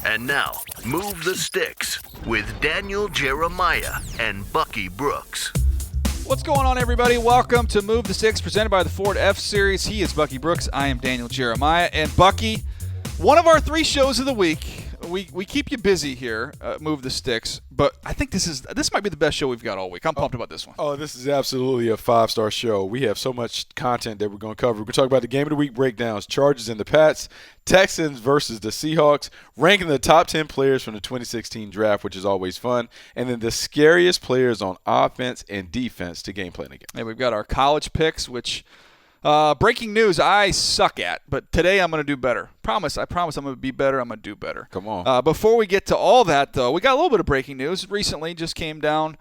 And now, Move the Sticks with Daniel Jeremiah and Bucky Brooks. What's going on, everybody? Welcome to Move the Sticks, presented by the Ford F-Series. He is Bucky Brooks. I am Daniel Jeremiah. And Bucky, one of our 3 shows of the week. We keep you busy here, Move the Sticks, but I think this might be the best show we've got all week. I'm pumped about this one. Oh, this is absolutely a 5-star show. We have so much content that we're going to cover. We're going to talk about the Game of the Week breakdowns, Chargers and the Pats, Texans versus the Seahawks, ranking the top 10 players from the 2016 draft, which is always fun, and then the scariest players on offense and defense to game plan against. And we've got our college picks, which breaking news I suck at, but today I'm going to do better. I promise I'm going to be better. I'm going to do better. Come on. Before we get to all that, though, we got a little bit of breaking news. Recently just came down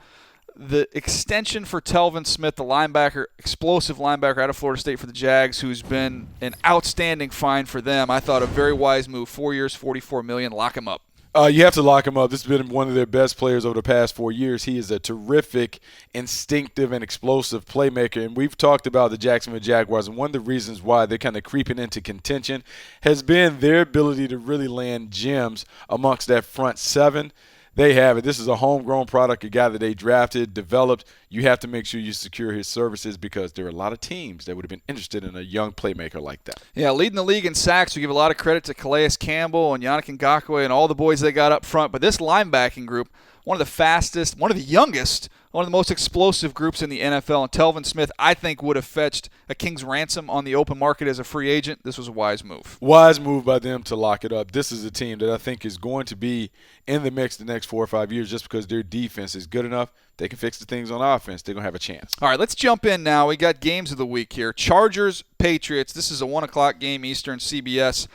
the extension for Telvin Smith, the linebacker, explosive linebacker out of Florida State for the Jags, who's been an outstanding find for them. I thought a very wise move. 4 years, $44 million. Lock him up. You have to lock him up. This has been one of their best players over the past 4 years. He is a terrific, instinctive, and explosive playmaker. And we've talked about the Jacksonville Jaguars, and one of the reasons why they're kind of creeping into contention has been their ability to really land gems amongst that front seven. They have it. This is a homegrown product, a guy that they drafted, developed. You have to make sure you secure his services because there are a lot of teams that would have been interested in a young playmaker like that. Yeah, leading the league in sacks. We give a lot of credit to Calais Campbell and Yannick Ngakoue and all the boys they got up front. But this linebacking group, one of the fastest, one of the youngest, one of the most explosive groups in the NFL. And Telvin Smith, I think, would have fetched a king's ransom on the open market as a free agent. This was a wise move. Wise move by them to lock it up. This is a team that I think is going to be in the mix the next 4 or 5 years just because their defense is good enough. They can fix the things on offense. They're going to have a chance. All right, let's jump in now. We got games of the week here. Chargers, Patriots. This is a 1 o'clock game Eastern, CBS.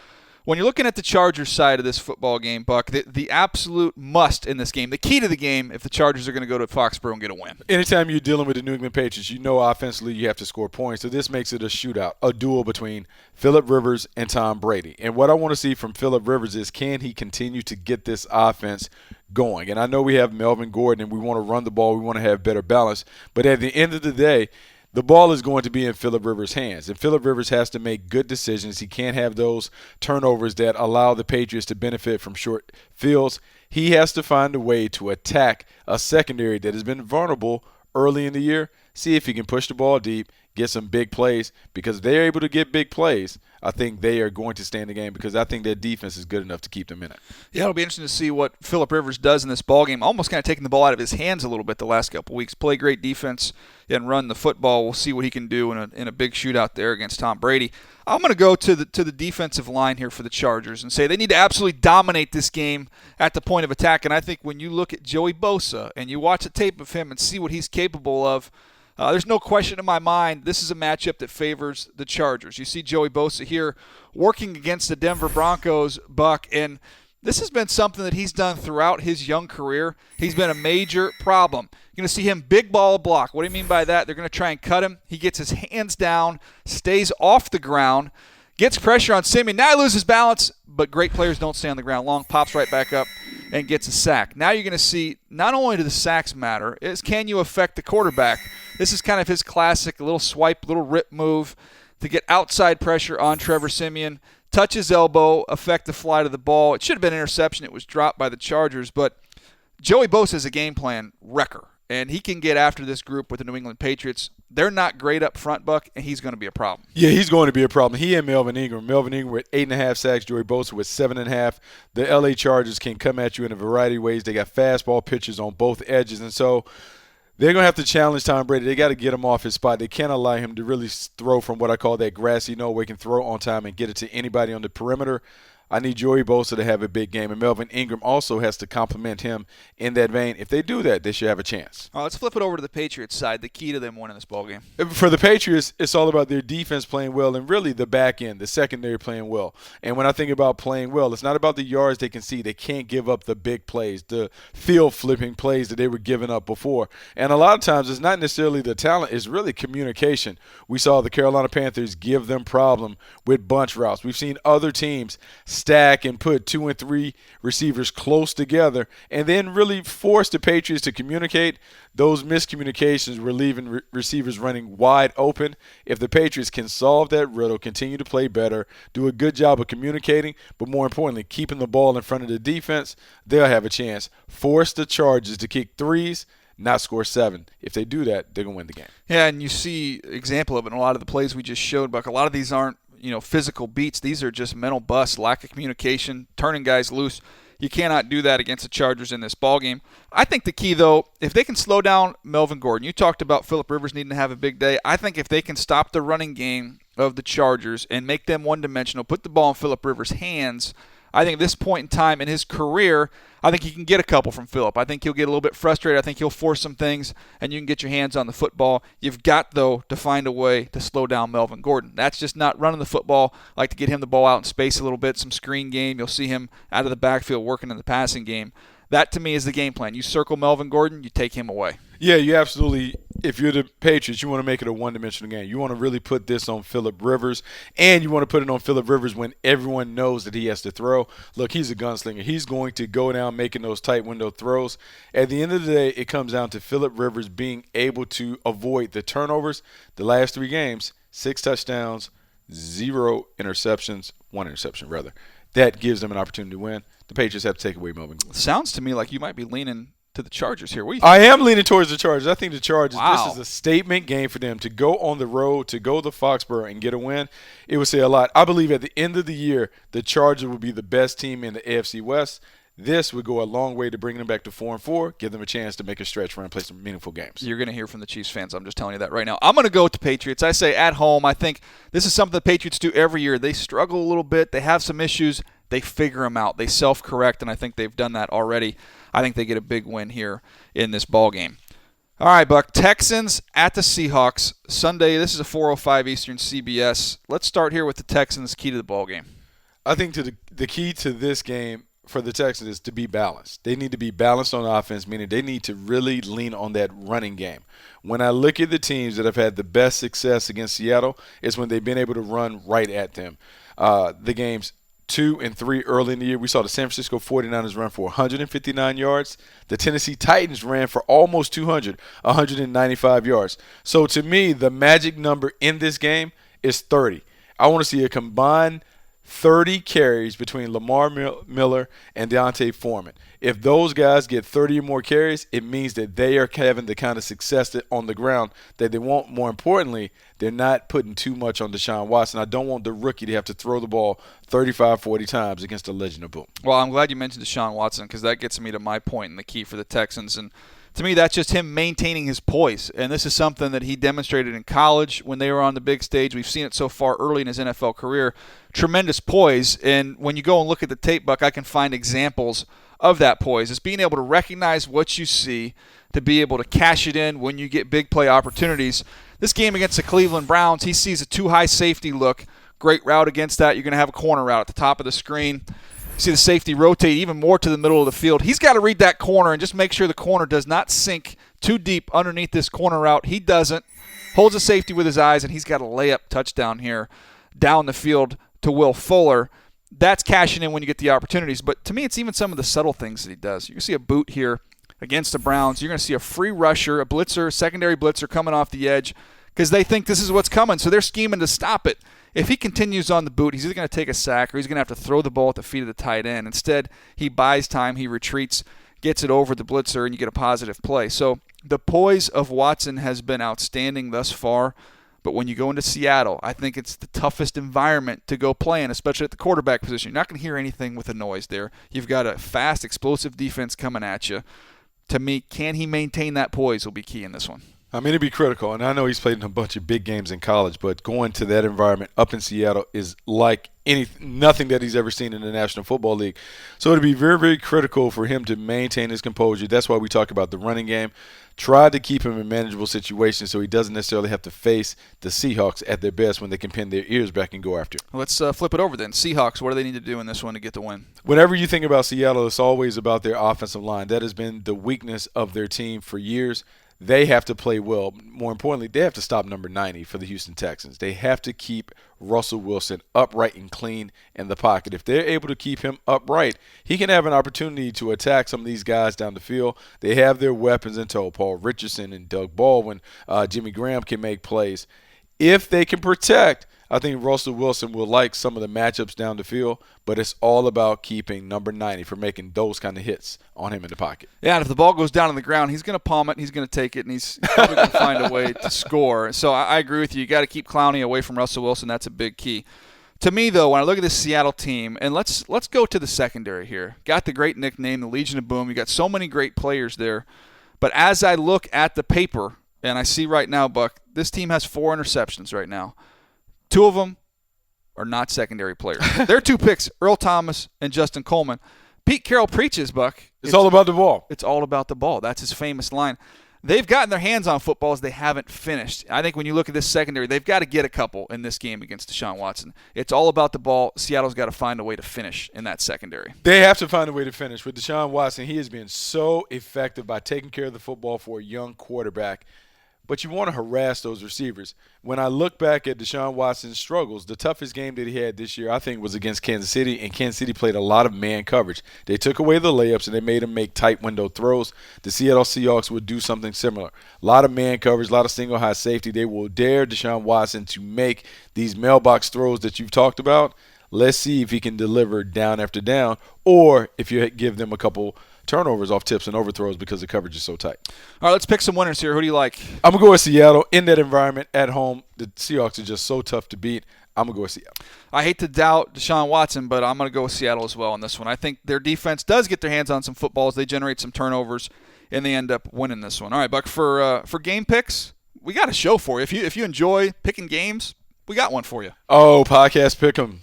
When you're looking at the Chargers side of this football game, Buck, the absolute must in this game, the key to the game if the Chargers are going to go to Foxborough and get a win. Anytime you're dealing with the New England Patriots, you know offensively you have to score points. So this makes it a shootout, a duel between Phillip Rivers and Tom Brady. And what I want to see from Phillip Rivers is can he continue to get this offense going? And I know we have Melvin Gordon and we want to run the ball. We want to have better balance. But at the end of the day, the ball is going to be in Phillip Rivers' hands, and Phillip Rivers has to make good decisions. He can't have those turnovers that allow the Patriots to benefit from short fields. He has to find a way to attack a secondary that has been vulnerable early in the year, see if he can push the ball deep, get some big plays. Because if they're able to get big plays, I think they are going to stay in the game because I think their defense is good enough to keep them in it. Yeah, it'll be interesting to see what Phillip Rivers does in this ballgame. Almost kind of taking the ball out of his hands a little bit the last couple weeks. Play great defense and run the football. We'll see what he can do in a big shootout there against Tom Brady. I'm going to go to the defensive line here for the Chargers and say they need to absolutely dominate this game at the point of attack. And I think when you look at Joey Bosa and you watch a tape of him and see what he's capable of, there's no question in my mind this is a matchup that favors the Chargers. You see Joey Bosa here working against the Denver Broncos, Buck, and this has been something that he's done throughout his young career. He's been a major problem. You're going to see him big ball block. What do you mean by that? They're going to try and cut him. He gets his hands down, stays off the ground, gets pressure on Simeon. Now he loses balance, but great players don't stay on the ground long. Pops right back up and gets a sack. Now you're going to see not only do the sacks matter, is can you affect the quarterback. This is kind of his classic little swipe, little rip move to get outside pressure on Trevor Simeon, touch his elbow, affect the flight of the ball. It should have been an interception. It was dropped by the Chargers, but Joey Bosa is a game plan wrecker, and he can get after this group with the New England Patriots. They're not great up front, Buck, and he's going to be a problem. Yeah, he's going to be a problem. He and Melvin Ingram. Melvin Ingram with 8.5 sacks, Joey Bosa with 7.5. The L.A. Chargers can come at you in a variety of ways. They got fastball pitchers on both edges, and so they're going to have to challenge Tom Brady. They got to get him off his spot. They can't allow him to really throw from what I call that grassy knoll where he can throw on time and get it to anybody on the perimeter. I need Joey Bosa to have a big game, and Melvin Ingram also has to complement him in that vein. If they do that, they should have a chance. Let's flip it over to the Patriots side, the key to them winning this ballgame. For the Patriots, it's all about their defense playing well and really the back end, the secondary playing well. And when I think about playing well, it's not about the yards they can see. They can't give up the big plays, the field-flipping plays that they were giving up before. And a lot of times it's not necessarily the talent, it's really communication. We saw the Carolina Panthers give them problem with bunch routes. We've seen other teams stack and put 2 and 3 receivers close together and then really force the Patriots to communicate. Those miscommunications were leaving receivers running wide open. If the Patriots can solve that riddle, continue to play better, do a good job of communicating, but more importantly, keeping the ball in front of the defense, they'll have a chance. Force the Chargers to kick threes, not score 7. If they do that, they're going to win the game. Yeah, and you see example of it in a lot of the plays we just showed, Buck. A lot of these aren't, physical beats. These are just mental busts, lack of communication, turning guys loose. You cannot do that against the Chargers in this ballgame. I think the key, though, if they can slow down Melvin Gordon, you talked about Phillip Rivers needing to have a big day. I think if they can stop the running game of the Chargers and make them one-dimensional, put the ball in Phillip Rivers' hands, I think at this point in time in his career, I think he can get a couple from Phillip. I think he'll get a little bit frustrated. I think he'll force some things, and you can get your hands on the football. You've got, though, to find a way to slow down Melvin Gordon. That's just not running the football. I like to get him the ball out in space a little bit, some screen game. You'll see him out of the backfield working in the passing game. That, to me, is the game plan. You circle Melvin Gordon, you take him away. Yeah, you absolutely – if you're the Patriots, you want to make it a one-dimensional game. You want to really put this on Phillip Rivers, and you want to put it on Phillip Rivers when everyone knows that he has to throw. Look, he's a gunslinger. He's going to go down making those tight window throws. At the end of the day, it comes down to Phillip Rivers being able to avoid the turnovers. The last 3 games, 6 touchdowns, 0 interceptions, 1 interception rather. That gives them an opportunity to win. The Patriots have to take away Melvin Gordon. Sounds to me like you might be leaning to the Chargers here. What do you think? I am leaning towards the Chargers. I think the Chargers, Wow. This is a statement game for them to go on the road, to go to Foxborough and get a win. It would say a lot. I believe at the end of the year, the Chargers will be the best team in the AFC West. This would go a long way to bring them back to 4-4, give them a chance to make a stretch run and play some meaningful games. You're going to hear from the Chiefs fans. I'm just telling you that right now. I'm going to go with the Patriots. I say at home. I think this is something the Patriots do every year. They struggle a little bit. They have some issues. They figure them out. They self-correct, and I think they've done that already. I think they get a big win here in this ball game. All right, Buck. Texans at the Seahawks. Sunday, this is a 4:05 Eastern CBS. Let's start here with the Texans' key to the ball game. I think the key to this game for the Texans is to be balanced. They need to be balanced on offense, meaning they need to really lean on that running game. When I look at the teams that have had the best success against Seattle, it's when they've been able to run right at them. The games 2 and 3 early in the year, we saw the San Francisco 49ers run for 159 yards. The Tennessee Titans ran for almost 200, 195 yards. So to me, the magic number in this game is 30. I want to see a combined 30 carries between Lamar Miller and Deontay Foreman. If those guys get 30 or more carries, it means that they are having the kind of success on the ground that they want. More importantly, they're not putting too much on Deshaun Watson. I don't want the rookie to have to throw the ball 35, 40 times against the Legend of Boom. Well, I'm glad you mentioned Deshaun Watson because that gets me to my point and the key for the Texans. And to me, that's just him maintaining his poise. And this is something that he demonstrated in college when they were on the big stage. We've seen it so far early in his NFL career. Tremendous poise. And when you go and look at the tape, Buck, I can find examples of that poise. It's being able to recognize what you see, to be able to cash it in when you get big play opportunities. This game against the Cleveland Browns, he sees a too-high safety look. Great route against that. You're going to have a corner route at the top of the screen. See the safety rotate even more to the middle of the field. He's got to read that corner and just make sure the corner does not sink too deep underneath this corner route. He doesn't. Holds the safety with his eyes, and he's got a layup touchdown here down the field to Will Fuller. That's cashing in when you get the opportunities. But to me, it's even some of the subtle things that he does. You can see a boot here against the Browns. You're going to see a free rusher, a blitzer, secondary blitzer coming off the edge because they think this is what's coming, so they're scheming to stop it. If he continues on the boot, he's either going to take a sack or he's going to have to throw the ball at the feet of the tight end. Instead, he buys time, he retreats, gets it over the blitzer, and you get a positive play. So the poise of Watson has been outstanding thus far. But when you go into Seattle, I think it's the toughest environment to go play in, especially at the quarterback position. You're not going to hear anything with a noise there. You've got a fast, explosive defense coming at you. To me, can he maintain that poise will be key in this one. I mean, it'd be critical, and I know he's played in a bunch of big games in college, but going to that environment up in Seattle is like nothing that he's ever seen in the National Football League. So it'd be very, very critical for him to maintain his composure. That's why we talk about the running game. Try to keep him in manageable situations so he doesn't necessarily have to face the Seahawks at their best when they can pin their ears back and go after him. Let's flip it over then. Seahawks, what do they need to do in this one to get the win? Whenever you think about Seattle, it's always about their offensive line. That has been the weakness of their team for years. they have to play well. More importantly, they have to stop number 90 for the Houston Texans. They have to keep Russell Wilson upright and clean in the pocket. If they're able to keep him upright, he can have an opportunity to attack some of these guys down the field. They have their weapons in tow. Paul Richardson and Doug Baldwin, Jimmy Graham can make plays. If they can protect, I think Russell Wilson will like some of the matchups down the field, but it's all about keeping number 90 from making those kind of hits on him in the pocket. Yeah, and if the ball goes down on the ground, he's going to palm it, he's going to take it, and he's probably going to find a way to score. So I agree with you. You got to keep Clowney away from Russell Wilson. That's a big key. To me, though, when I look at this Seattle team, and let's go to the secondary here. Got the great nickname, the Legion of Boom. You got so many great players there. But as I look at the paper, and I see right now, Buck, this team has 4 interceptions right now. 2 of them are not secondary players. Their 2 picks, Earl Thomas and Justin Coleman. Pete Carroll preaches, Buck. It's all about the ball. It's all about the ball. That's his famous line. They've gotten their hands on footballs. They haven't finished. I think when you look at this secondary, they've got to get a couple in this game against Deshaun Watson. It's all about the ball. Seattle's got to find a way to finish in that secondary. They have to find a way to finish. With Deshaun Watson, he has been so effective by taking care of the football for a young quarterback. But you want to harass those receivers. When I look back at Deshaun Watson's struggles, the toughest game that he had this year, I think, was against Kansas City, and Kansas City played a lot of man coverage. They took away the layups, and they made him make tight window throws. The Seattle Seahawks would do something similar. A lot of man coverage, a lot of single high safety. They will dare Deshaun Watson to make these mailbox throws that you've talked about. Let's see if he can deliver down after down, or if you give them a couple turnovers off tips and overthrows because the coverage is so tight. All right, let's pick some winners here. Who do you like? I'm going to go with Seattle in that environment at home. The Seahawks are just so tough to beat. I'm going to go with Seattle. I hate to doubt Deshaun Watson, but I'm going to go with Seattle as well on this one. I think their defense does get their hands on some footballs. They generate some turnovers, and they end up winning this one. All right, Buck, for game picks, we got a show for you. If you enjoy picking games, we got one for you. Oh, podcast pick 'em.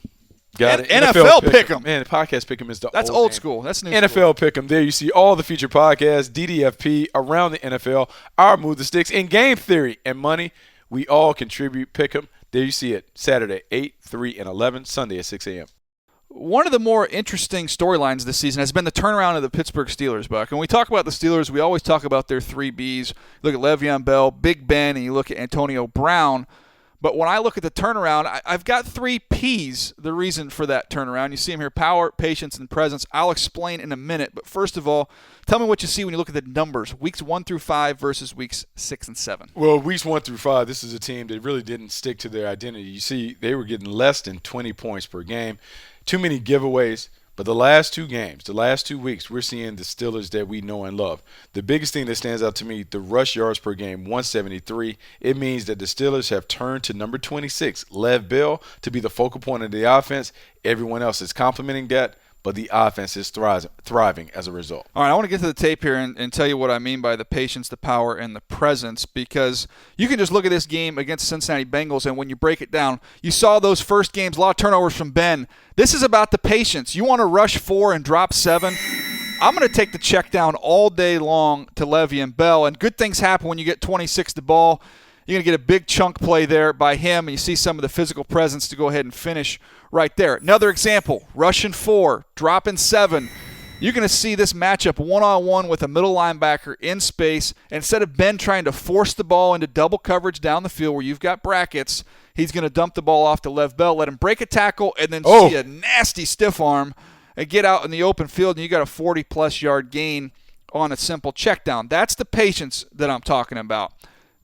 Got it. NFL Pick'em. Man, the podcast Pick'em is That's old school. That's new NFL school. Pick'em. There you see all the featured podcasts, DDFP, around the NFL, our Move the Sticks, and Game Theory and Money. We all contribute Pick'em. There you see it. Saturday, 8, 3, and 11. Sunday at 6 a.m. One of the more interesting storylines this season has been the turnaround of the Pittsburgh Steelers, Buck. And when we talk about the Steelers, we always talk about their 3 Bs. You look at Le'Veon Bell, Big Ben, and you look at Antonio Brown. But when I look at the turnaround, I've got 3 Ps, the reason for that turnaround. You see them here, power, patience, and presence. I'll explain in a minute. But first of all, tell me what you see when you look at the numbers, weeks 1 through 5 versus weeks 6 and 7. Well, weeks 1 through 5, this is a team that really didn't stick to their identity. You see, they were getting less than 20 points per game. Too many giveaways. But the last 2 games, the last 2 weeks, we're seeing the Steelers that we know and love. The biggest thing that stands out to me, the rush yards per game, 173. It means that the Steelers have turned to number 26, Lev Bell, to be the focal point of the offense. Everyone else is complimenting that, but the offense is thriving as a result. All right, I want to get to the tape here and tell you what I mean by the patience, the power, and the presence, because you can just look at this game against the Cincinnati Bengals, and when you break it down, you saw those first games, a lot of turnovers from Ben. This is about the patience. You want to rush 4 and drop 7. I'm going to take the check down all day long to Le'Veon Bell, and good things happen when you get 26 the ball. You're going to get a big chunk play there by him, and you see some of the physical presence to go ahead and finish right there. Another example, rushing 4, dropping 7. You're going to see this matchup one-on-one with a middle linebacker in space. Instead of Ben trying to force the ball into double coverage down the field where you've got brackets, he's going to dump the ball off to Lev Bell, let him break a tackle, and then see a nasty stiff arm and get out in the open field, and you got a 40-plus yard gain on a simple check down. That's the patience that I'm talking about.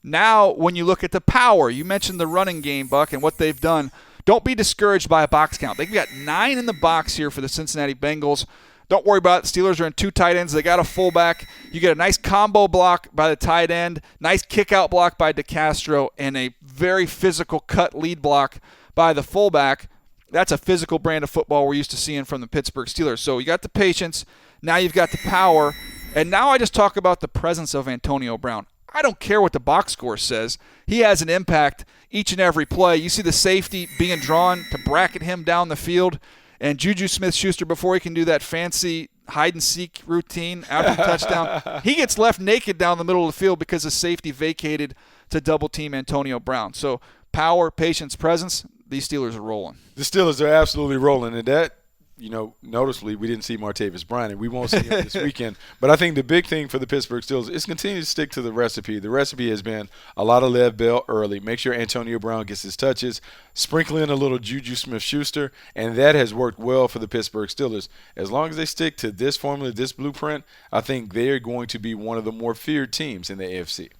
Now, when you look at the power, you mentioned the running game, Buck, and what they've done. Don't be discouraged by a box count. They've got 9 in the box here for the Cincinnati Bengals. Don't worry about it. The Steelers are in 2 tight ends. They got a fullback. You get a nice combo block by the tight end, nice kick-out block by DeCastro, and a very physical cut lead block by the fullback. That's a physical brand of football we're used to seeing from the Pittsburgh Steelers. So you got the patience. Now you've got the power. And now I just talk about the presence of Antonio Brown. I don't care what the box score says. He has an impact each and every play. You see the safety being drawn to bracket him down the field. And Juju Smith-Schuster, before he can do that fancy hide-and-seek routine after the touchdown, he gets left naked down the middle of the field because the safety vacated to double-team Antonio Brown. So power, patience, presence, these Steelers are rolling. The Steelers are absolutely rolling, and that noticeably we didn't see Martavis Bryant, and we won't see him this weekend. But I think the big thing for the Pittsburgh Steelers is continue to stick to the recipe. The recipe has been a lot of Lev Bell early. Make sure Antonio Brown gets his touches. Sprinkle in a little Juju Smith-Schuster, and that has worked well for the Pittsburgh Steelers. As long as they stick to this formula, this blueprint, I think they're going to be one of the more feared teams in the AFC.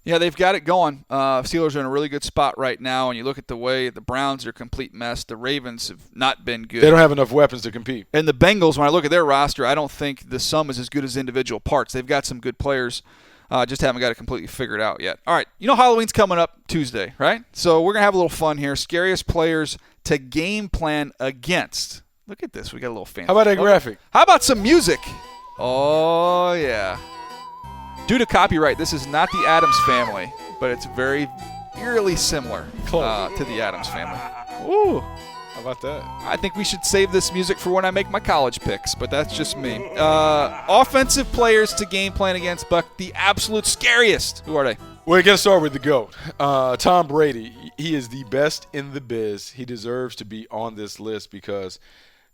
Yeah, they've got it going. Steelers are in a really good spot right now, and you look at the way the Browns are a complete mess. The Ravens have not been good. They don't have enough weapons to compete. And the Bengals, when I look at their roster, I don't think the sum is as good as individual parts. They've got some good players, just haven't got it completely figured out yet. All right, Halloween's coming up Tuesday, right? So we're going to have a little fun here. Scariest players to game plan against. Look at this. We got a little fancy. How about that graphic? How about some music? Oh, yeah. Due to copyright, this is not the Addams Family, but it's very eerily similar to the Addams Family. Ooh. How about that? I think we should save this music for when I make my college picks, but that's just me. Offensive players to game plan against, Buck, the absolute scariest. Who are they? We're going to start with the GOAT. Tom Brady, he is the best in the biz. He deserves to be on this list because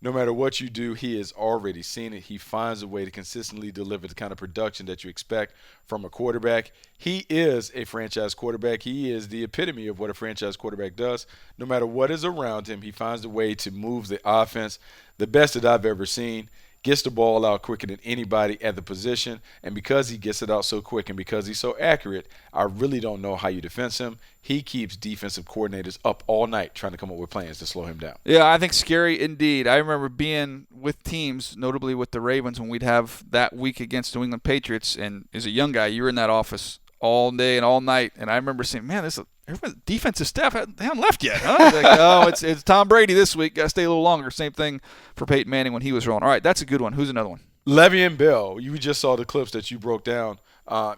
no matter what you do, he has already seen it. He finds a way to consistently deliver the kind of production that you expect from a quarterback. He is a franchise quarterback. He is the epitome of what a franchise quarterback does. No matter what is around him, he finds a way to move the offense. The best that I've ever seen. Gets the ball out quicker than anybody at the position. And because he gets it out so quick and because he's so accurate, I really don't know how you defend him. He keeps defensive coordinators up all night trying to come up with plans to slow him down. Yeah, I think scary indeed. I remember being with teams, notably with the Ravens, when we'd have that week against New England Patriots. And as a young guy, you were in that office all day and all night. And I remember saying, man, this defensive staff haven't left yet, huh? Like, oh, it's Tom Brady this week. Got to stay a little longer. Same thing for Peyton Manning when he was rolling. All right, that's a good one. Who's another one? Le'Veon Bell. You just saw the clips that you broke down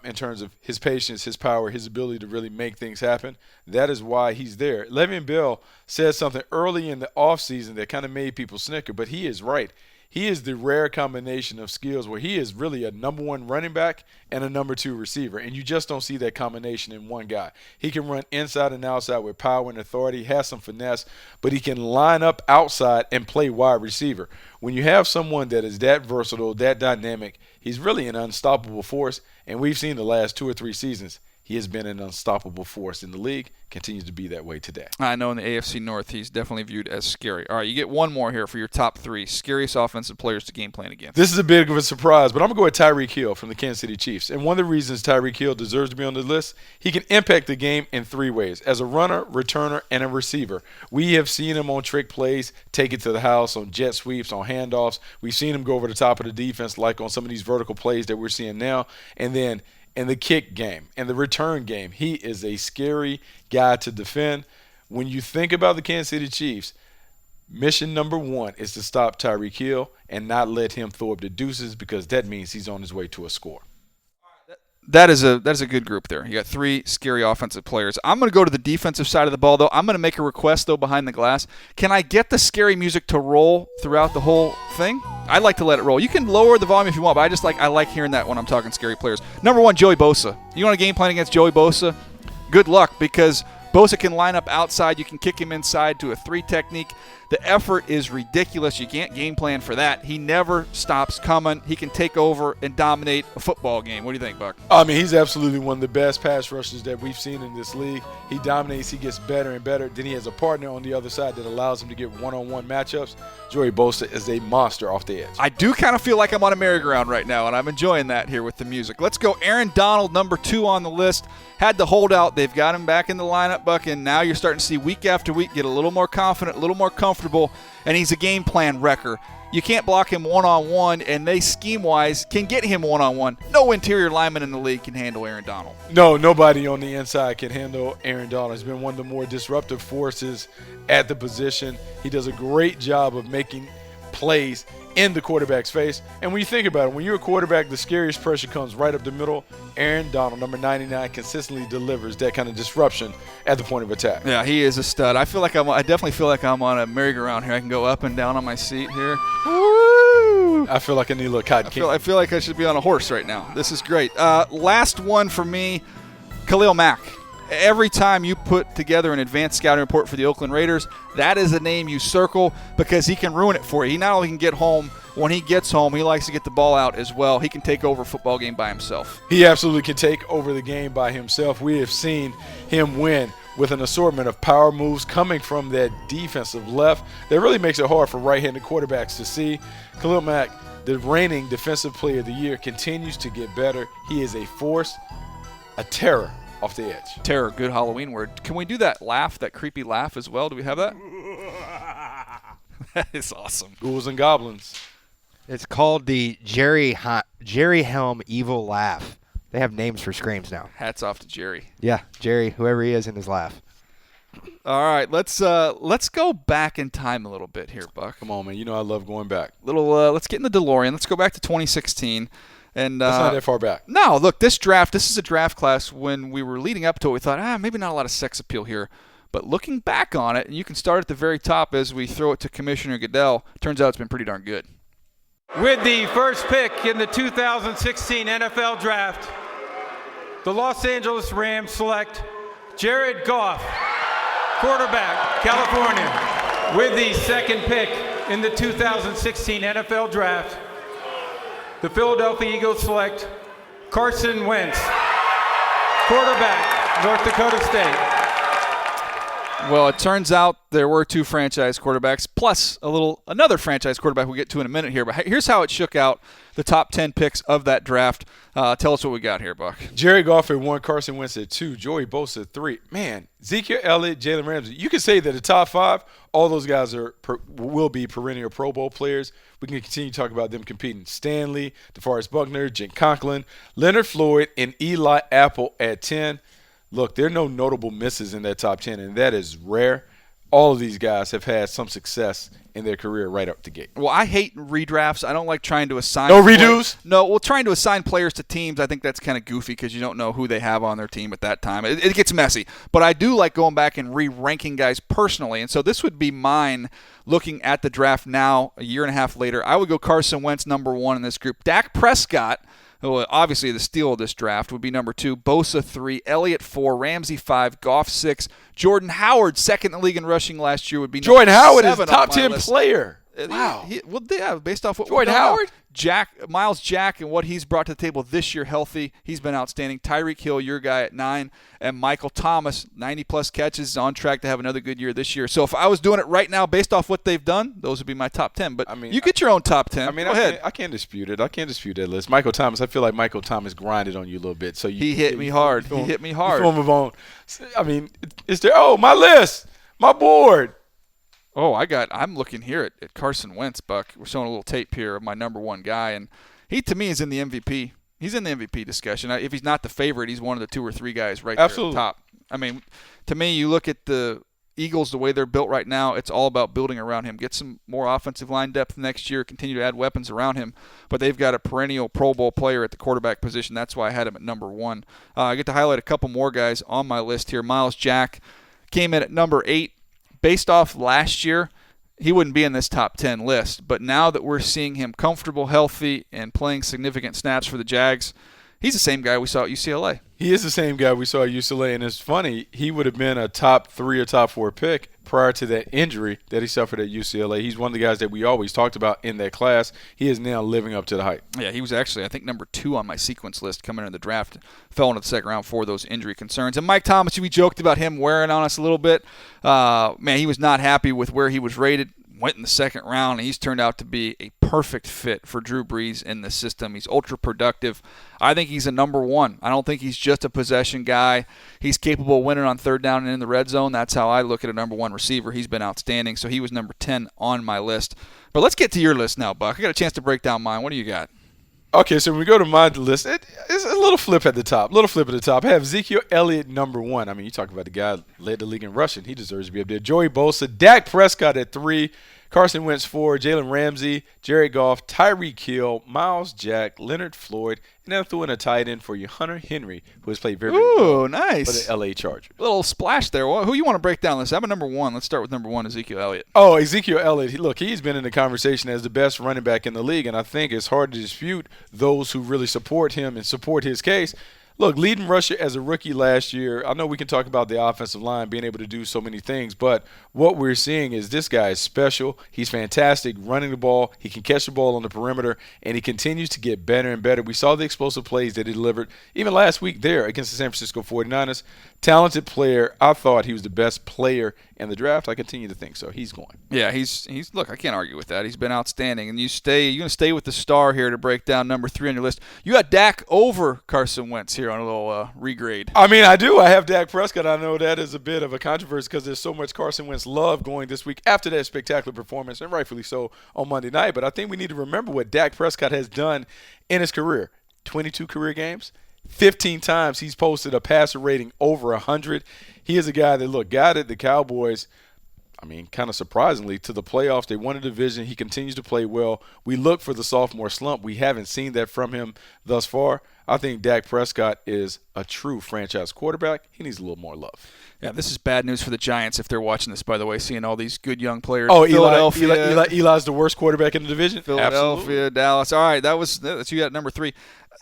in terms of his patience, his power, his ability to really make things happen. That is why he's there. Le'Veon Bell said something early in the offseason that kind of made people snicker, but he is right. He is the rare combination of skills where he is really a number one running back and a number two receiver. And you just don't see that combination in one guy. He can run inside and outside with power and authority, has some finesse, but he can line up outside and play wide receiver. When you have someone that is that versatile, that dynamic, he's really an unstoppable force. And we've seen the last 2 or 3 seasons, he has been an unstoppable force in the league, continues to be that way today. I know in the AFC North, he's definitely viewed as scary. All right, you get one more here for your top 3 scariest offensive players to game plan against. This is a bit of a surprise, but I'm going to go with Tyreek Hill from the Kansas City Chiefs. And one of the reasons Tyreek Hill deserves to be on the list, he can impact the game in 3 ways. As a runner, returner, and a receiver. We have seen him on trick plays, take it to the house, on jet sweeps, on handoffs. We've seen him go over the top of the defense, like on some of these vertical plays that we're seeing now. And then in the kick game and the return game, he is a scary guy to defend. When you think about the Kansas City Chiefs, mission number 1 is to stop Tyreek Hill and not let him throw up the deuces, because that means he's on his way to a score. That is a good group there. You got 3 scary offensive players. I'm going to go to the defensive side of the ball, though. I'm going to make a request, though, behind the glass. Can I get the scary music to roll throughout the whole thing? I'd like to let it roll. You can lower the volume if you want, but I like hearing that when I'm talking scary players. Number 1, Joey Bosa. You want a game plan against Joey Bosa? Good luck, because Bosa can line up outside. You can kick him inside to a 3 technique. The effort is ridiculous. You can't game plan for that. He never stops coming. He can take over and dominate a football game. What do you think, Buck? I mean, he's absolutely one of the best pass rushers that we've seen in this league. He dominates. He gets better and better. Then he has a partner on the other side that allows him to get one-on-one matchups. Joey Bosa is a monster off the edge. I do kind of feel like I'm on a merry-go-round right now, and I'm enjoying that here with the music. Let's go Aaron Donald, number 2 on the list. Had the holdout. They've got him back in the lineup, Buck, and now you're starting to see week after week get a little more confident, a little more comfortable, and he's a game plan wrecker. You can't block him one-on-one, and they, scheme-wise, can get him one-on-one. No interior lineman in the league can handle Aaron Donald. No, nobody on the inside can handle Aaron Donald. He's been one of the more disruptive forces at the position. He does a great job of making plays in the quarterback's face. And when you think about it, when you're a quarterback, the scariest pressure comes right up the middle. Aaron Donald, number 99, consistently delivers that kind of disruption at the point of attack. Yeah, he is a stud. I definitely feel like I'm on a merry-go-round here. I can go up and down on my seat here. Woo! I feel like I need a little cotton candy. I feel like I should be on a horse right now. This is great. Last one for me, Khalil Mack. every time you put together an advanced scouting report for the Oakland Raiders, that is a name you circle because he can ruin it for you. He not only can get home, when he gets home, he likes to get the ball out as well. He can take over a football game by himself. He absolutely can take over the game by himself. We have seen him win with an assortment of power moves coming from that defensive left that really makes it hard for right-handed quarterbacks to see. Khalil Mack, the reigning Defensive Player of the Year, continues to get better. He is a force, a terror off the edge. Terror, good Halloween word. Can we do that laugh, that creepy laugh as well? Do we have that? That is awesome. Ghouls and goblins. It's called the Jerry Helm Evil Laugh. They have names for screams now. Hats off to Jerry. Yeah, Jerry, whoever he is in his laugh. All right, let's go back in time a little bit here, Buck. Come on, man. You know I love going back. Let's get in the DeLorean. Let's go back to 2016. And that's not that far back. No, look, this is a draft class when we were leading up to it. We thought, maybe not a lot of sex appeal here. But looking back on it, and you can start at the very top as we throw it to Commissioner Goodell, turns out it's been pretty darn good. With the first pick in the 2016 NFL Draft, the Los Angeles Rams select Jared Goff, quarterback, California. With the second pick in the 2016 NFL Draft, the Philadelphia Eagles select Carson Wentz, quarterback, North Dakota State. Well, it turns out there were two franchise quarterbacks plus another franchise quarterback we'll get to in a minute here. But here's how it shook out, the top 10 picks of that draft. Tell us what we got here, Buck. Jared Goff at 1, Carson Wentz at 2, Joey Bosa at 3. Man, Ezekiel Elliott, Jalen Ramsey. You can say that the top 5, all those guys will be perennial Pro Bowl players. We can continue to talk about them competing. Stanley, DeForest Buckner, Jen Conklin, Leonard Floyd, and Eli Apple at 10. Look, there are no notable misses in that top 10, and that is rare. All of these guys have had some success in their career right up the gate. Well, I hate redrafts. I don't like trying to assign. No redos? Trying to assign players to teams, I think that's kind of goofy because you don't know who they have on their team at that time. It gets messy. But I do like going back and re-ranking guys personally, and so this would be mine looking at the draft now, a year and a half later. I would go Carson Wentz number 1 in this group. Dak Prescott, who obviously the steal of this draft, would be number 2. Bosa 3, Elliott 4, Ramsey 5, Goff 6. Jordan Howard, second in the league in rushing last year, would be Jordan number 7 Howard is top 10 list. player. Wow. Based off what Jordan Howard? Miles Jack and what he's brought to the table this year healthy, he's been outstanding. Tyreek Hill, your guy at 9, and Michael Thomas, 90-plus catches, is on track to have another good year this year. So if I was doing it right now based off what they've done, those would be my top 10. But you get your own top 10. Go ahead. I can't dispute it. I can't dispute that list. Michael Thomas, I feel like Michael Thomas grinded on you a little bit. So he hit me hard. He hit me hard. Move on. I mean, my list, my board. Oh, I'm looking here at Carson Wentz, Buck. We're showing a little tape here of my number 1 guy, and he, to me, is in the MVP. He's in the MVP discussion. If he's not the favorite, he's one of the 2 or 3 guys right there at the top. I mean, to me, you look at the Eagles, the way they're built right now, it's all about building around him. Get some more offensive line depth next year, continue to add weapons around him. But they've got a perennial Pro Bowl player at the quarterback position. That's why I had him at number 1. I get to highlight a couple more guys on my list here. Miles Jack came in at number 8. Based off last year, he wouldn't be in this top 10 list. But now that we're seeing him comfortable, healthy, and playing significant snaps for the Jags, he's the same guy we saw at UCLA. He is the same guy we saw at UCLA, and it's funny, he would have been a top 3 or top 4 pick prior to that injury that he suffered at UCLA. He's one of the guys that we always talked about in that class. He is now living up to the hype. Yeah, he was actually, I think, number 2 on my sequence list coming into the draft. Fell into the second round for those injury concerns. And Mike Thomas, we joked about him wearing on us a little bit. Man, he was not happy with where he was rated. Went in the second round, and he's turned out to be a perfect fit for Drew Brees in the system. He's ultra productive. I think he's a number 1. I don't think he's just a possession guy. He's capable of winning on third down and in the red zone. That's how I look at a number 1 receiver. He's been outstanding, so he was number 10 on my list. But let's get to your list now, Buck. I got a chance to break down mine. What do you got? Okay, so when we go to my list, it's a little flip at the top. I have Ezekiel Elliott number 1. I mean, you talk about the guy led the league in rushing. He deserves to be up there. Joey Bosa, Dak Prescott at 3, Carson Wentz 4, Jalen Ramsey, Jared Goff, Tyreek Hill, Miles Jack, Leonard Floyd, and then I threw in a tight end for you, Hunter Henry, who has played very well nice. for the L.A. Chargers. A little splash there. Who you want to break down this? I'm at number 1. Let's start with number 1, Ezekiel Elliott. Oh, Ezekiel Elliott. Look, he's been in the conversation as the best running back in the league, and I think it's hard to dispute those who really support him and support his case. Look, leading rusher as a rookie last year, I know we can talk about the offensive line being able to do so many things, but what we're seeing is this guy is special. He's fantastic running the ball. He can catch the ball on the perimeter, and he continues to get better and better. We saw the explosive plays that he delivered even last week there against the San Francisco 49ers. Talented player. I thought he was the best player in the draft. I continue to think so. He's going. Yeah, he's look, I can't argue with that. He's been outstanding. And you're going to stay with the star here to break down number 3 on your list. You got Dak over Carson Wentz here on a little regrade. I mean, I do. I have Dak Prescott. I know that is a bit of a controversy because there's so much Carson Wentz love going this week after that spectacular performance, and rightfully so, on Monday night. But I think we need to remember what Dak Prescott has done in his career. 22 career games. 15 times he's posted a passer rating over 100. He is a guy that, guided the Cowboys, kind of surprisingly, to the playoffs. They won a division. He continues to play well. We look for the sophomore slump. We haven't seen that from him thus far. I think Dak Prescott is a true franchise quarterback. He needs a little more love. Yeah, this is bad news for the Giants if they're watching this, by the way, seeing all these good young players. Oh, Philadelphia. Eli's the worst quarterback in the division? Philadelphia, Absolutely. Dallas. All right, that's you got number 3.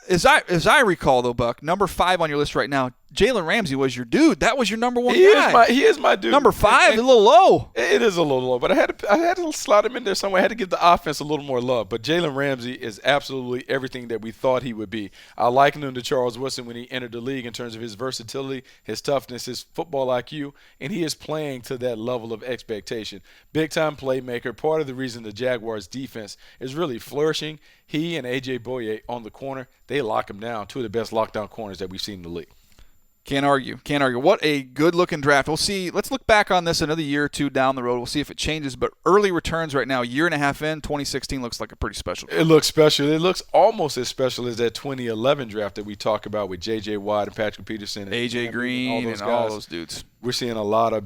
As I recall, though, Buck, number 5 on your list right now, Jalen Ramsey was your dude. That was your number 1 guy. He is my dude. Number 5, a little low. It is a little low, but I had to slot him in there somewhere. I had to give the offense a little more love. But Jalen Ramsey is absolutely everything that we thought he would be. I likened him to Charles Woodson when he entered the league in terms of his versatility, his toughness, his football IQ, and he is playing to that level of expectation. Big-time playmaker, part of the reason the Jaguars' defense is really flourishing. He and A.J. Boye on the corner, they lock him down. 2 of the best lockdown corners that we've seen in the league. Can't argue. What a good-looking draft. We'll see. Let's look back on this another year or two down the road. We'll see if it changes. But early returns right now, a year and a half in, 2016 looks like a pretty special draft. It looks special. It looks almost as special as that 2011 draft that we talk about with J.J. Watt and Patrick Peterson. And A.J. Green and all those dudes. We're seeing a lot of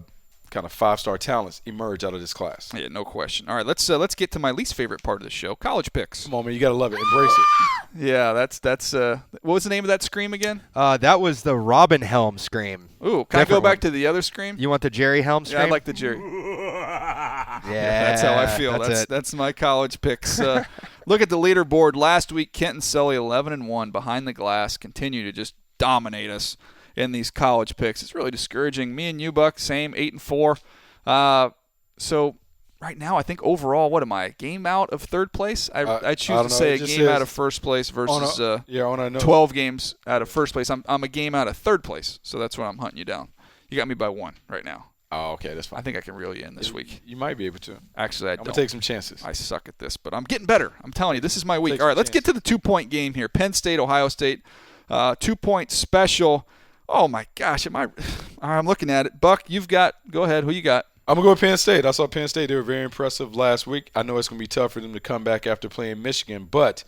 kind of 5-star talents emerge out of this class. Yeah, no question. All right, let's get to my least favorite part of the show, college picks. Come on, man. You got to love it. Embrace it. Yeah, that's what was the name of that scream again? That was the Robin Helm scream. Ooh, can I go back to the other scream? You want the Jerry Helm scream? Yeah, I like the Jerry. Yeah, that's how I feel. That's my college picks. Look at the leaderboard. Last week, Kent and Sully 11-1 behind the glass, continue to just dominate us in these college picks. It's really discouraging. Me and you, Buck, same 8-4. So right now, I think overall, what am I? Game out of third place? I choose to say a game out of first place versus 12 games out of first place. I'm a game out of third place, so that's where I'm hunting you down. You got me by 1 right now. Oh, okay, that's fine. I think I can reel you in this week. You might be able to. Actually, I'm going to take some chances. I suck at this, but I'm getting better. I'm telling you, this is my week. All right, let's get to the 2-point game here. Penn State, Ohio State, 2-point special. Oh, my gosh. I'm looking at it. Buck, go ahead. Who you got? I'm going to go with Penn State. I saw Penn State. They were very impressive last week. I know it's going to be tough for them to come back after playing Michigan, but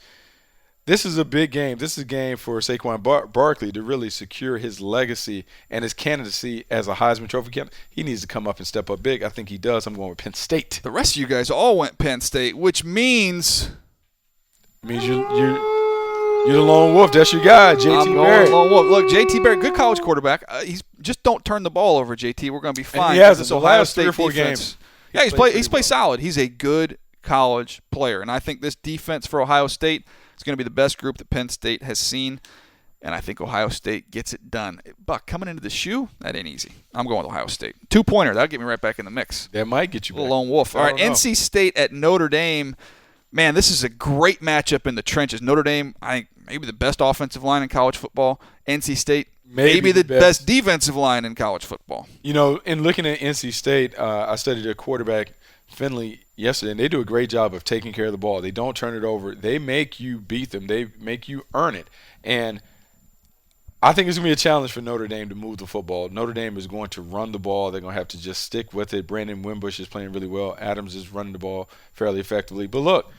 this is a big game. This is a game for Saquon Barkley to really secure his legacy and his candidacy as a Heisman Trophy candidate. He needs to come up and step up big. I think he does. I'm going with Penn State. The rest of you guys all went Penn State, which means you're the lone wolf. That's your guy, JT Barrett. Lone wolf. Look, JT Barrett, good college quarterback. He's just don't turn the ball over, JT. We're going to be fine. And he has this the Ohio last State 3 or 4 defense. games. Yeah, he's played solid. He's a good college player, and I think this defense for Ohio State is going to be the best group that Penn State has seen, and I think Ohio State gets it done. Buck, coming into the shoe, that ain't easy. I'm going with Ohio State. 2-pointer, that'll get me right back in the mix. That might get you back. Lone wolf. All right, NC State at Notre Dame. Man, this is a great matchup in the trenches. Notre Dame, I think maybe the best offensive line in college football. NC State, maybe the best defensive line in college football. You know, in looking at NC State, I studied their quarterback, Finley, yesterday, and they do a great job of taking care of the ball. They don't turn it over. They make you beat them. They make you earn it. And I think it's going to be a challenge for Notre Dame to move the football. Notre Dame is going to run the ball. They're going to have to just stick with it. Brandon Wimbush is playing really well. Adams is running the ball fairly effectively. But look,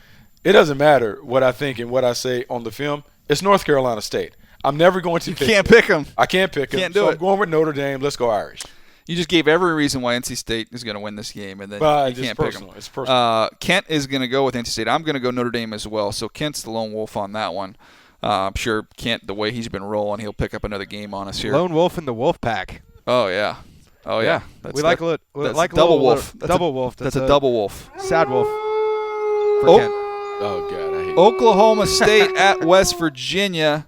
it doesn't matter what I think and what I say on the film. It's North Carolina State. I'm never going to pick them. You can't pick them. I can't pick them. Can't do it. I'm going with Notre Dame. Let's go Irish. You just gave every reason why NC State is going to win this game, and then you can't pick them. It's personal. Kent is going to go with NC State. I'm going to go Notre Dame as well. So Kent's the lone wolf on that one. I'm sure Kent, the way he's been rolling, he'll pick up another game on us here. Lone wolf in the wolf pack. Oh, yeah. Oh, yeah. That's double wolf. Double wolf. That's a double wolf. Sad wolf for Kent. Oh, God. I hate Oklahoma State at West Virginia.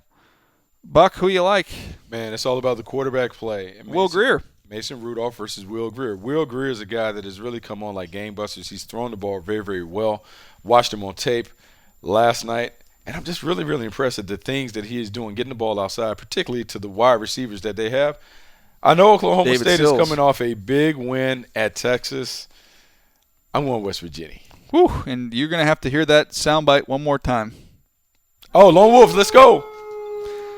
Buck, who you like? Man, it's all about the quarterback play. And Will Grier. Mason Rudolph versus Will Grier. Will Grier is a guy that has really come on like gangbusters. He's thrown the ball very, very well. Watched him on tape last night, and I'm just really, really impressed at the things that he is doing, getting the ball outside, particularly to the wide receivers that they have. I know Oklahoma David State Sills is coming off a big win at Texas. I'm going West Virginia. Whew, and you're going to have to hear that soundbite one more time. Oh, Lone Wolves, let's go.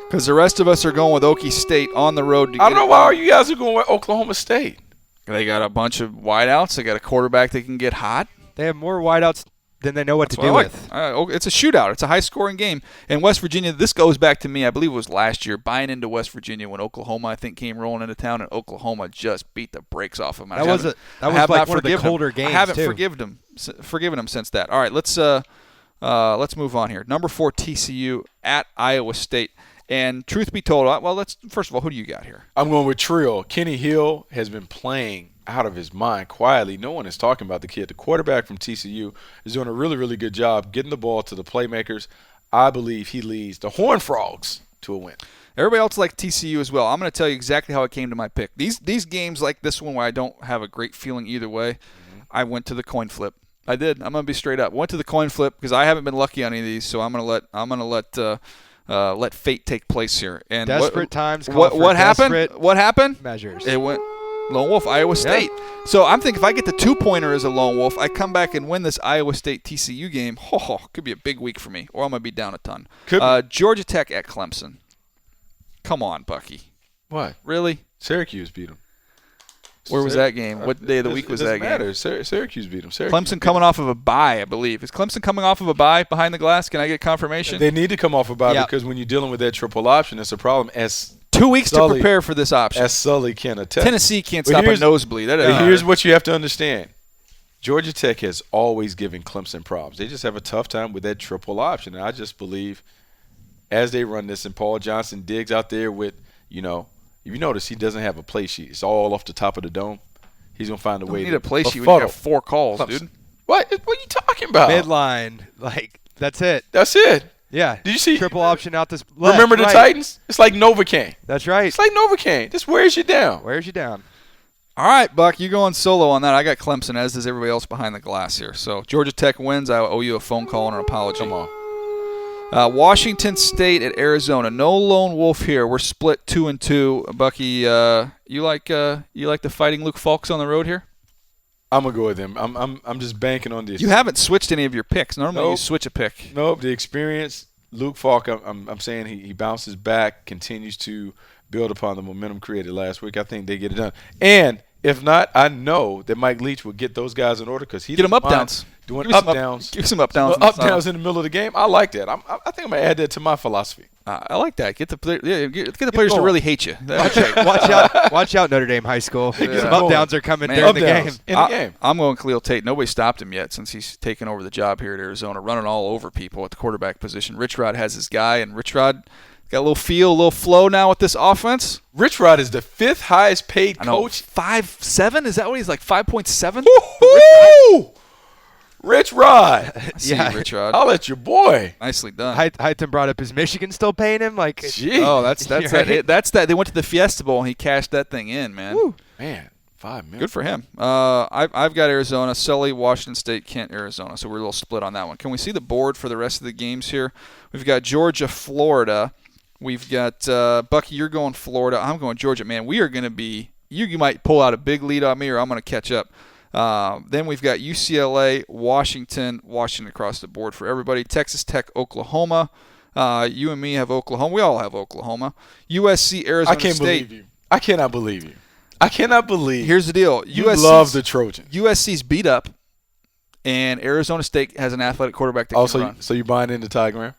Because the rest of us are going with Okie State on the road. I don't know why you guys are going with Oklahoma State. They got a bunch of wideouts. They got a quarterback that can get hot. They have more wideouts than they know what to do like. with. It's a shootout. It's a high-scoring game. And West Virginia, this goes back to me, I believe it was last year, buying into West Virginia when Oklahoma, I think, came rolling into town, and Oklahoma just beat the brakes off them. That was like one of the colder games, I haven't too. forgiven them since that. All right, let's move on here. Number 4, TCU at Iowa State. And truth be told, first of all, who do you got here? I'm going with Trill. Kenny Hill has been playing out of his mind quietly. No one is talking about the kid. The quarterback from TCU is doing a really, really good job getting the ball to the playmakers. I believe he leads the Horned Frogs to a win. Everybody else liked TCU as well. I'm going to tell you exactly how I came to my pick. These games like this one where I don't have a great feeling either way, I went to the coin flip. I did. I'm going to be straight up. Went to the coin flip because I haven't been lucky on any of these, so I'm going to let fate take place here. And desperate times call for what happened? desperate What happened? measures. It went Lone Wolf, Iowa State. Yeah. So I'm thinking if I get the 2-pointer as a Lone Wolf, I come back and win this Iowa State TCU game. Could be a big week for me, or I'm going to be down a ton. Georgia Tech at Clemson. Come on, Bucky. What? Really? Syracuse beat them. Where was that game? What day of the week was that game? Syracuse beat them. Clemson coming off of a bye, I believe. Is Clemson coming off of a bye behind the glass? Can I get confirmation? They need to come off a bye because when you're dealing with that triple option, it's a problem. As 2 weeks to prepare for this option. As Sully can attest. Tennessee can't stop a nosebleed. Here's what you have to understand. Georgia Tech has always given Clemson problems. They just have a tough time with that triple option. And I just believe as they run this, and Paul Johnson digs out there with, if you notice, he doesn't have a play sheet. It's all off the top of the dome. He's going to find a way to – You need a play sheet when you got 4 calls, Clemson. Dude. What are you talking about? Midline. That's it. That's it. Yeah. Did you see? Triple option out this left, Remember the Titans? It's like Novocaine. That's right. It's like Novocaine. This wears you down. All right, Buck, you're going solo on that. I got Clemson, as does everybody else behind the glass here. So Georgia Tech wins. I owe you a phone call and an apology. Come on. Washington State at Arizona. No Lone Wolf here. We're split 2-2. Bucky, you like the Fighting Luke Falks on the road here? I'm gonna go with him. I'm just banking on this. You haven't switched any of your picks. Normally you switch a pick. Nope. The experience, Luke Falk. I'm saying he bounces back, continues to build upon the momentum created last week. I think they get it done. And if not, I know that Mike Leach will get those guys in order because he get them up downs. Doing up downs. Give some up downs. Up downs in the middle of the game. I like that. I think I'm gonna add that to my philosophy. I like that. Get the players to really hate you. Watch out, Notre Dame High School. Some up downs are coming during the game. I'm going Khalil Tate. Nobody stopped him yet since he's taken over the job here at Arizona, running all over people at the quarterback position. Rich Rod has his guy, and Rich Rod got a little feel, a little flow now with this offense. Rich Rod is the 5th highest paid coach. 5.7? Is that what he's like? 5.7? Woo-hoo! Rich Rod. Rich Rod. I'll let your boy. Nicely done. Hyten brought up, is Michigan still paying him? Gee. Oh, that's that. They went to the Fiesta Bowl and he cashed that thing in, man. Woo. Man, $5 million. Good for him. I've got Arizona, Sully, Washington State, Kent, Arizona. So we're a little split on that one. Can we see the board for the rest of the games here? We've got Georgia, Florida. We've got Bucky. You're going Florida. I'm going Georgia. Man, we are going to be. You might pull out a big lead on me, or I'm going to catch up. Then we've got UCLA, Washington across the board for everybody. Texas Tech, Oklahoma. You and me have Oklahoma. We all have Oklahoma. USC, Arizona State. Believe you. I cannot believe you. I cannot believe. Here's the deal. You love the Trojans. USC's beat up, and Arizona State has an athletic quarterback that can run. So you buying into Ty Graham?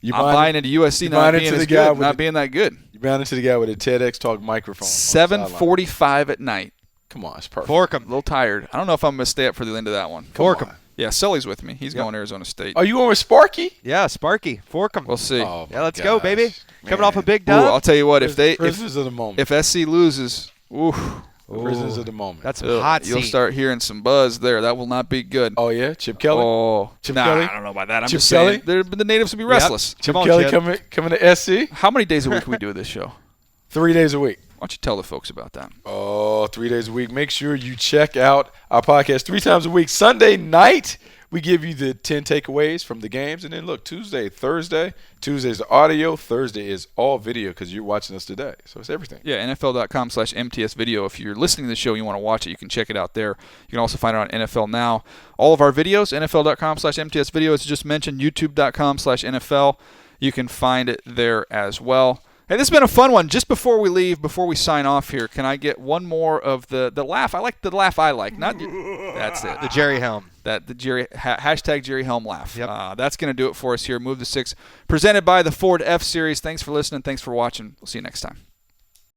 I'm buying into USC not being that good. You buying into the guy with a TEDx Talk microphone. 7:45 at night. Come on, it's perfect. Fork 'em. A little tired. I don't know if I'm going to stay up for the end of that one. Fork 'em. Yeah, Sully's with me. He's going Arizona State. Are you going with Sparky? Yeah, Sparky. Fork 'em. We'll see. Oh, let's go, baby. Man. Coming off a big dub. I'll tell you what. Prisoners of the moment. If SC loses, Prisoners of the moment. That's a hot You'll seat. start hearing some buzz there. That will not be good. Oh, yeah? Chip Kelly? Oh, Chip nah, Kelly? I don't know about that. I'm Chip just saying Kelly? the natives will be restless. Chip Come on, Kelly Chip. coming to SC? How many days a week we do this show? 3 days a week. Why don't you tell the folks about that? Oh, 3 days a week. Make sure you check out our podcast 3 times a week. Sunday night, we give you the 10 takeaways from the games. And then, look, Thursday. Tuesday's audio. Thursday is all video because you're watching us today. So it's everything. Yeah, NFL.com/MTS video. If you're listening to the show and you want to watch it, you can check it out there. You can also find it on NFL Now. All of our videos, NFL.com/MTS video, as just mentioned, YouTube.com/NFL. You can find it there as well. Hey, this has been a fun one. Just before we leave, before we sign off here, can I get one more of the laugh? I like the laugh I like. That's it. The Jerry Helm. Hashtag Jerry Helm laugh. Yep. That's going to do it for us here. Move the 6. Presented by the Ford F-Series. Thanks for listening. Thanks for watching. We'll see you next time.